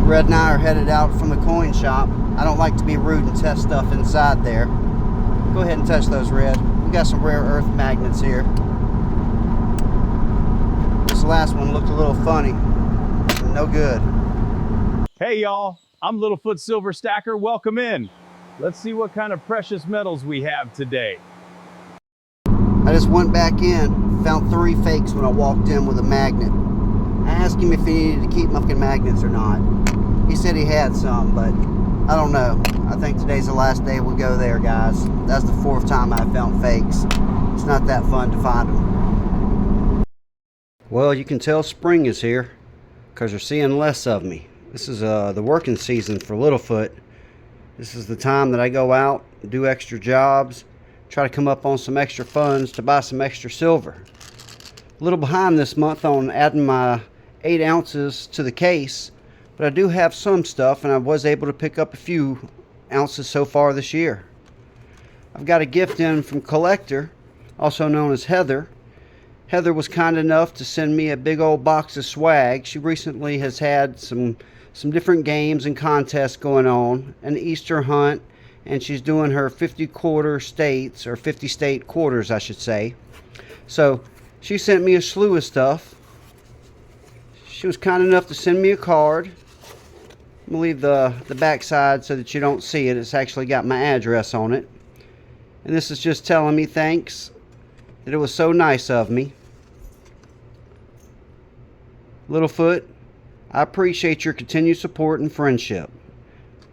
Red and I are headed out from the coin shop. I don't like to be rude and test stuff inside there. Go ahead and touch those, Red. We got some rare earth magnets here. This last one looked a little funny. No good. Hey y'all, I'm Littlefoot Silver Stacker. Welcome in. Let's see what kind of precious metals we have today. I just went back in, found 3 fakes when I walked in with a magnet. I asked him if he needed to keep fucking magnets or not. He said he had some, but I don't know. I think today's the last day we'll go there, guys. That's the 4th time I found fakes. It's not that fun to find them. Well, you can tell spring is here because you're seeing less of me. This is the working season for Littlefoot. This is the time that I go out, do extra jobs, try to come up on some extra funds to buy some extra silver. A little behind this month on adding my 8 ounces to the case, but I do have some stuff, and I was able to pick up a few ounces so far this year. I've got a gift in from Collector, also known as Heather. Heather was kind enough to send me a big old box of swag. She recently has had some different games and contests going on, an Easter hunt, and she's doing her 50 quarter states, or 50 state quarters I should say. So she sent me a slew of stuff. She was kind enough to send me a card. I'm going to leave the back side so that you don't see it. It's actually got my address on it. And this is just telling me thanks, that it was so nice of me. Littlefoot, I appreciate your continued support and friendship.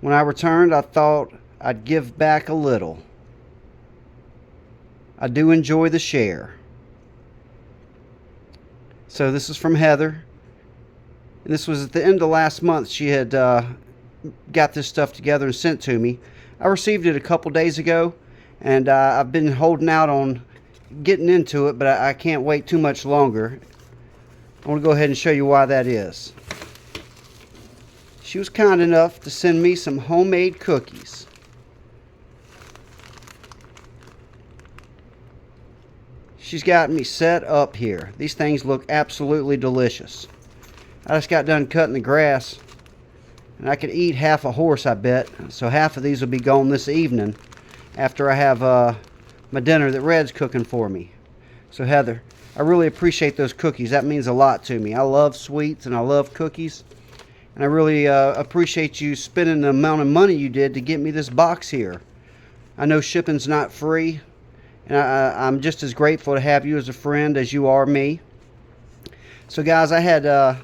When I returned, I thought I'd give back a little. I do enjoy the share. So this is from Heather. And this was at the end of last month. She had got this stuff together and sent to me. I received it a couple days ago, and I've been holding out on getting into it, but I can't wait too much longer. I want to go ahead and show you why that is. She was kind enough to send me some homemade cookies. She's got me set up here. These things look absolutely delicious. I just got done cutting the grass, and I could eat half a horse, I bet. So half of these will be gone this evening after I have my dinner that Red's cooking for me. So Heather, I really appreciate those cookies. That means a lot to me. I love sweets and I love cookies. And I really appreciate you spending the amount of money you did to get me this box here. I know shipping's not free, and I'm just as grateful to have you as a friend as you are me. So guys, I had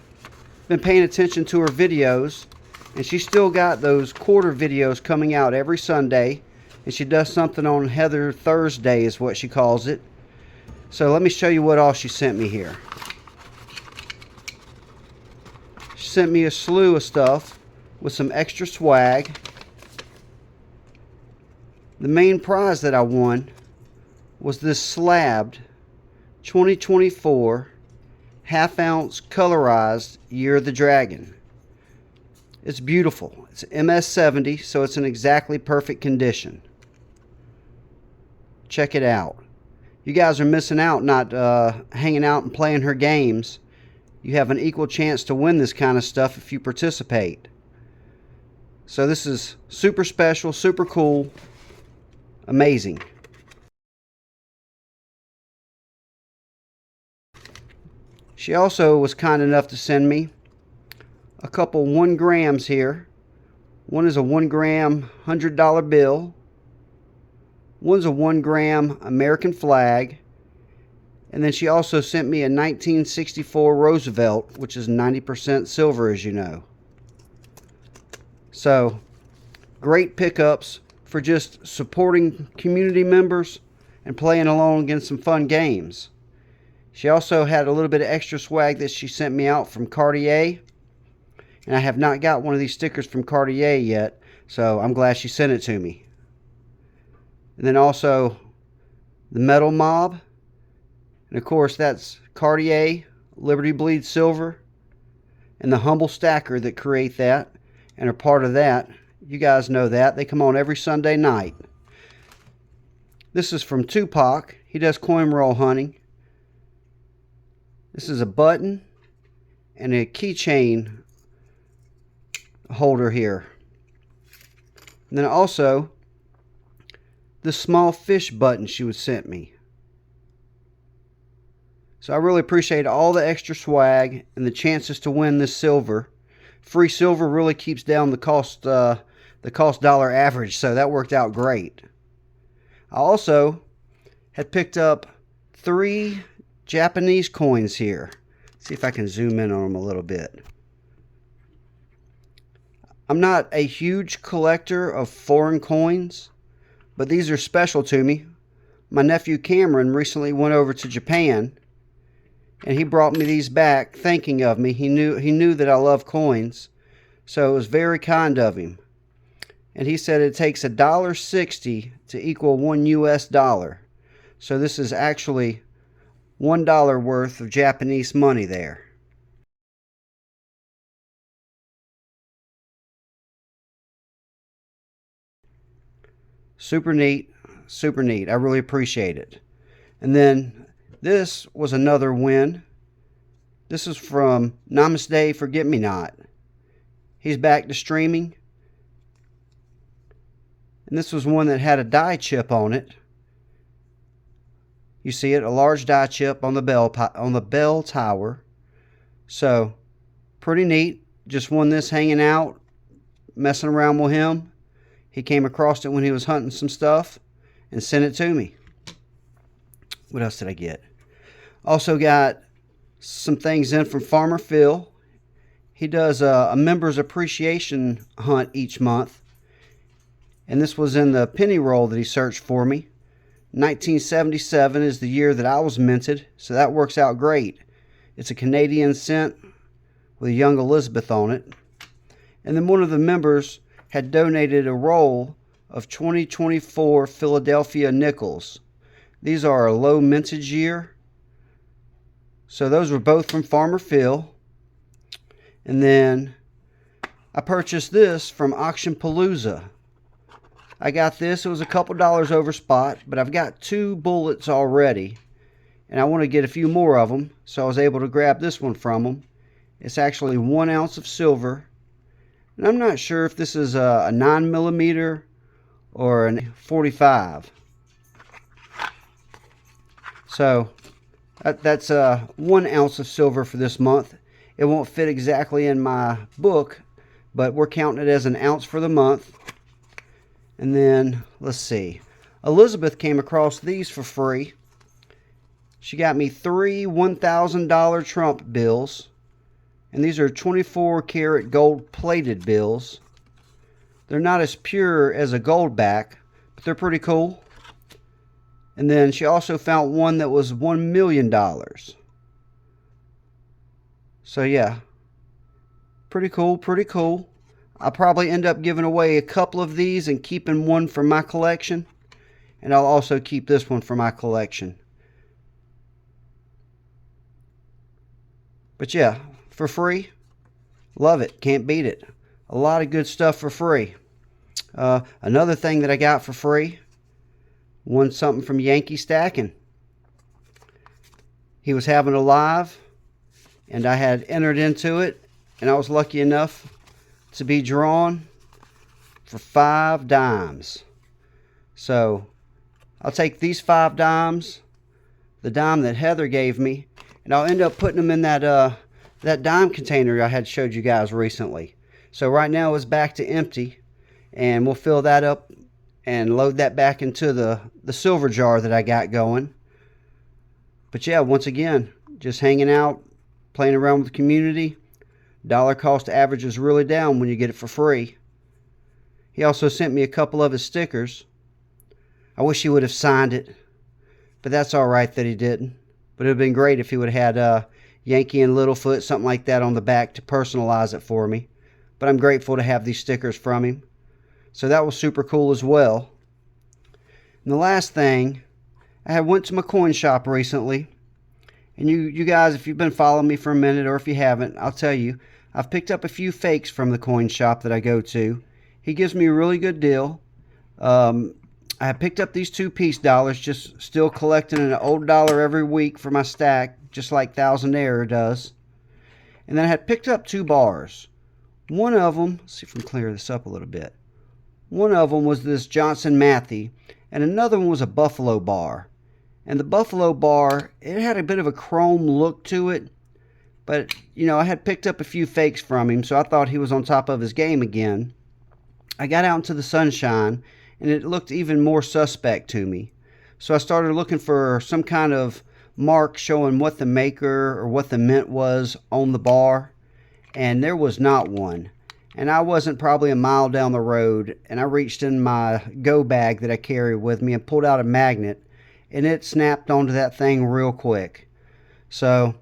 been paying attention to her videos, and she still got those quarter videos coming out every Sunday, and she does something on Heather Thursday is what she calls it. So let me show you what all she sent me here. She sent me a slew of stuff with some extra swag. The main prize that I won was this slabbed 2024 half-ounce colorized Year of the Dragon. It's beautiful. It's MS70, so it's in exactly perfect condition. Check it out. You guys are missing out not hanging out and playing her games. You have an equal chance to win this kind of stuff if you participate. So this is super special, super cool, amazing. She also was kind enough to send me a couple 1 grams here. One is a 1 gram $100 bill. One's a 1 gram American flag. And then she also sent me a 1964 Roosevelt, which is 90% silver, as you know. So, great pickups for just supporting community members and playing along against some fun games. She also had a little bit of extra swag that she sent me out from Cartier. And I have not got one of these stickers from Cartier yet, so I'm glad she sent it to me. And then also the Metal Mob. And of course that's Cartier, Liberty Bleed Silver, and the Humble Stacker that create that and are part of that. You guys know that. They come on every Sunday night. This is from Tupac. He does coin roll hunting. This is a button and a keychain holder here. And then also the small fish button she was sent me. So I really appreciate all the extra swag and the chances to win this silver. Free silver really keeps down the cost dollar average, so that worked out great. I also had picked up 3 Japanese coins here. See if I can zoom in on them a little bit. I'm not a huge collector of foreign coins, but these are special to me. My nephew Cameron recently went over to Japan, and he brought me these back thinking of me. He knew that I love coins, so it was very kind of him. And he said it takes $1.60 to equal $1 US. So this is actually $1 worth of Japanese money there. Super neat, super neat. I really appreciate it. And then this was another win. This is from Namaste Forget Me Not. He's back to streaming. And this was one that had a die chip on it. You see it, a large die chip on the bell tower. So, pretty neat. Just won this hanging out, messing around with him. He came across it when he was hunting some stuff and sent it to me. What else did I get? Also got some things in from Farmer Phil. He does a members appreciation hunt each month. And this was in the penny roll that he searched for me. 1977 is the year that I was minted, so that works out great. It's a Canadian cent with a young Elizabeth on it. And then one of the members had donated a roll of 2024 Philadelphia nickels. These are a low mintage year. So those were both from Farmer Phil. And then I purchased this from Auction Palooza. I got this. It was a couple dollars over spot, but I've got 2 bullets already. And I want to get a few more of them, so I was able to grab this one from them. It's actually 1 ounce of silver. And I'm not sure if this is a 9mm or a 45. So that's 1 ounce of silver for this month. It won't fit exactly in my book, but we're counting it as an ounce for the month. And then, let's see. Elizabeth came across these for free. She got me 3 $1,000 Trump bills. And these are 24 karat gold plated bills. They're not as pure as a gold back, but they're pretty cool. And then she also found one that was $1 million. So yeah, pretty cool, pretty cool. I'll probably end up giving away a couple of these and keeping one for my collection. And I'll also keep this one for my collection. But yeah, for free, love it, can't beat it. A lot of good stuff for free. Another thing that I got for free, won something from Yankee Stacking. He was having a live, and I had entered into it, and I was lucky enough to be drawn for 5 dimes. So I'll take these 5 dimes, the dime that Heather gave me, and I'll end up putting them in that dime container I had showed you guys recently. So right now it's back to empty, and we'll fill that up and load that back into the silver jar that I got going. But yeah, once again, just hanging out, playing around with the community. Dollar cost average is really down when you get it for free. He also sent me a couple of his stickers. I wish he would have signed it, but that's all right that he didn't. But it would have been great if he would have had Yankee and Littlefoot, something like that on the back to personalize it for me. But I'm grateful to have these stickers from him. So that was super cool as well. And the last thing, I went to my coin shop recently. And you guys, if you've been following me for a minute, or if you haven't, I'll tell you, I've picked up a few fakes from the coin shop that I go to. He gives me a really good deal. I have picked up these 2-piece dollars, just still collecting an old dollar every week for my stack, just like Thousandaire does. And then I had picked up 2 bars. One of them, let's see if I can clear this up a little bit. One of them was this Johnson Matthey, and another one was a Buffalo Bar. And the Buffalo Bar, it had a bit of a chrome look to it, but, you know, I had picked up a few fakes from him, so I thought he was on top of his game again. I got out into the sunshine, and it looked even more suspect to me. So I started looking for some kind of mark showing what the maker or what the mint was on the bar, and there was not one. And I wasn't probably a mile down the road, and I reached in my go bag that I carry with me and pulled out a magnet, and it snapped onto that thing real quick. So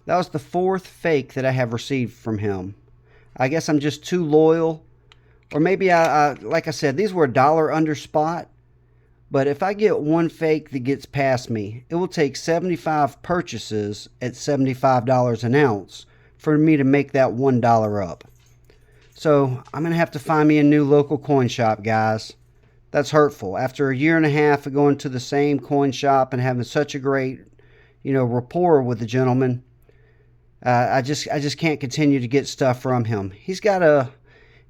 that was the fourth fake that I have received from him. I guess I'm just too loyal, or maybe like I said, these were $1 under spot. But if I get one fake that gets past me, it will take 75 purchases at $75 an ounce for me to make that $1 up. So I'm going to have to find me a new local coin shop, guys. That's hurtful. After a year and a half of going to the same coin shop and having such a great, rapport with the gentleman, I just can't continue to get stuff from him. He's got a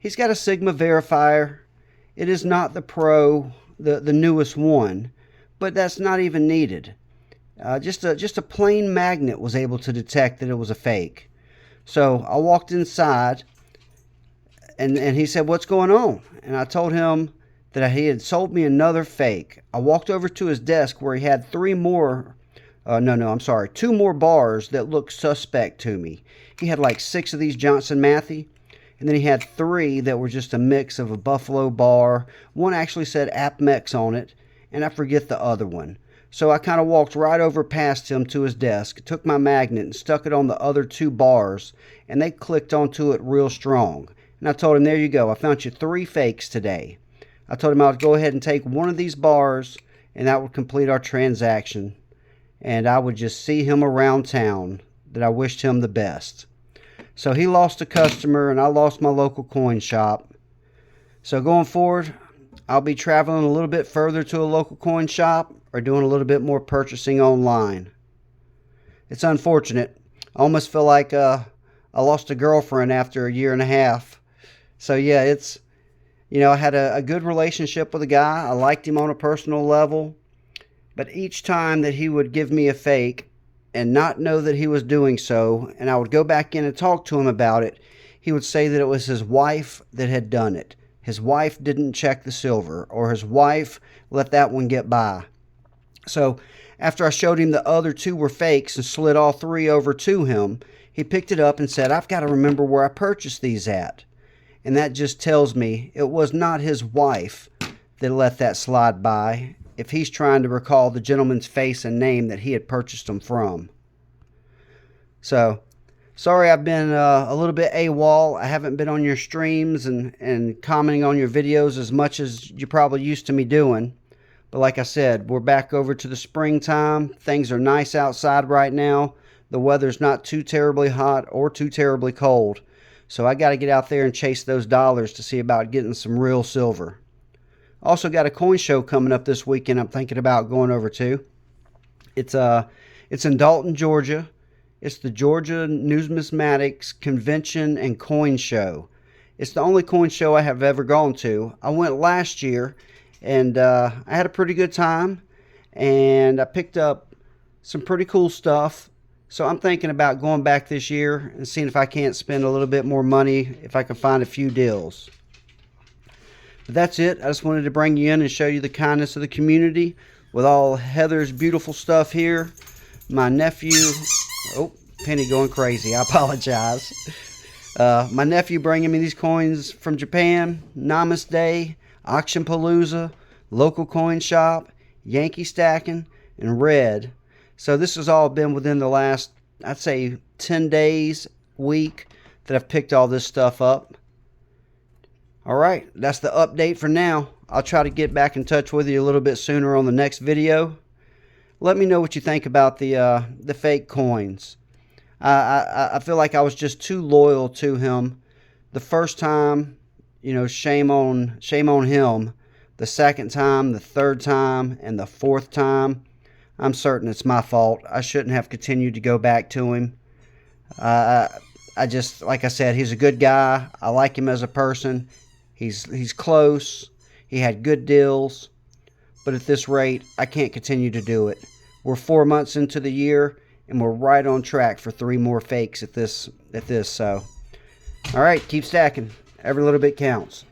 Sigma verifier. It is not the Pro, the newest one, but that's not even needed. Just a plain magnet was able to detect that it was a fake. So I walked inside, and he said, "What's going on?" And I told him that he had sold me another fake. I walked over to his desk where he had two more bars that looked suspect to me. He had like 6 of these Johnson Matthey, and then he had 3 that were just a mix of a Buffalo Bar. One actually said APMEX on it, and I forget the other one. So I kind of walked right over past him to his desk, took my magnet and stuck it on the other 2 bars, and they clicked onto it real strong. And I told him, "There you go, I found you 3 fakes today." I told him I would go ahead and take one of these bars, and that would complete our transaction. And I would just see him around town, that I wished him the best. So he lost a customer, and I lost my local coin shop. So going forward, I'll be traveling a little bit further to a local coin shop or doing a little bit more purchasing online. It's unfortunate. I almost feel like I lost a girlfriend after a year and a half. So yeah, I had a good relationship with the guy. I liked him on a personal level. But each time that he would give me a fake and not know that he was doing so, and I would go back in and talk to him about it, he would say that it was his wife that had done it. His wife didn't check the silver, or his wife let that one get by. So after I showed him the other 2 were fakes and slid all 3 over to him, he picked it up and said, "I've got to remember where I purchased these at." And that just tells me it was not his wife that let that slide by, if he's trying to recall the gentleman's face and name that he had purchased them from. So, sorry I've been a little bit AWOL. I haven't been on your streams and commenting on your videos as much as you're probably used to me doing. But like I said, we're back over to the springtime. Things are nice outside right now. The weather's not too terribly hot or too terribly cold. So I got to get out there and chase those dollars to see about getting some real silver. Also got a coin show coming up this weekend I'm thinking about going over to. It's in Dalton, Georgia. It's the Georgia Numismatics Convention and Coin Show. It's the only coin show I have ever gone to. I went last year, and I had a pretty good time, and I picked up some pretty cool stuff. So I'm thinking about going back this year and seeing if I can't spend a little bit more money, if I can find a few deals. But that's it. I just wanted to bring you in and show you the kindness of the community with all Heather's beautiful stuff here. My nephew, Penny going crazy. I apologize. My nephew bringing me these coins from Japan, Namaste, Auction Palooza, local coin shop, Yankee stacking, and Red. So this has all been within the last, I'd say, 10 days, week, that I've picked all this stuff up. All right, that's the update for now. I'll try to get back in touch with you a little bit sooner on the next video. Let me know what you think about the fake coins. I feel like I was just too loyal to him. The first time, shame on him. The second time, the third time, and the fourth time, I'm certain it's my fault. I shouldn't have continued to go back to him. I I just, like I said, he's a good guy. I like him as a person. He's close. He had good deals. But at this rate, I can't continue to do it. We're 4 months into the year, and we're right on track for 3 more fakes at this. So, all right, keep stacking. Every little bit counts.